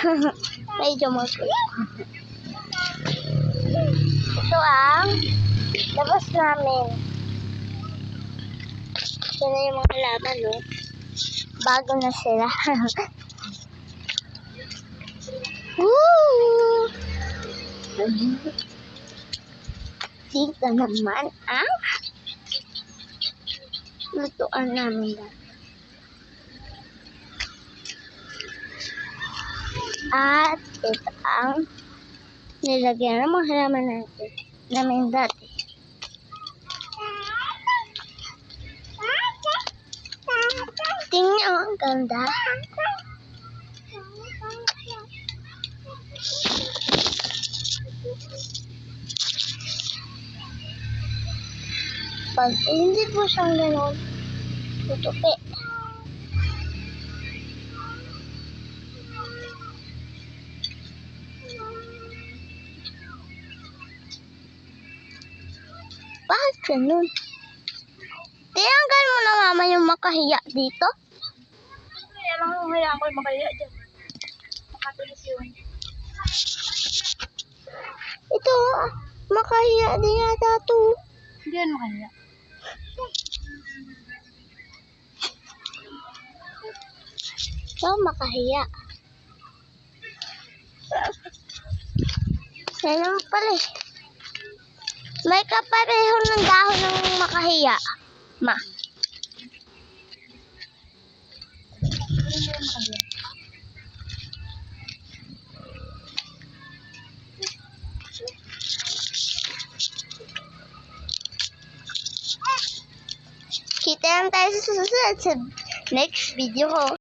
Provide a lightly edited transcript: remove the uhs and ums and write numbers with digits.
Medyo magulo. Ito ang labas namin. Ito na yung mga laman, no? Bago na sila. Woo! Dito naman ang lutuan namin dati. At ito ang nilagyan ng mga halaman namin dati. Tingnan ang ganda. Pag hindi po siyang gano'n, tutupi. Bakit ganun? Tinanggal mo na mama yung makahiya dito? Kaya lang yung hayaan ko yung makaya dyan. Makatulis yun. Ito, makahiya din yata ito. Hindi yan makaya. Ito, makahiya. Yan naman pala eh. May kapareho ng dahon ng makahiya. Ma. Kita lang tayo sa susunod sa next video ko.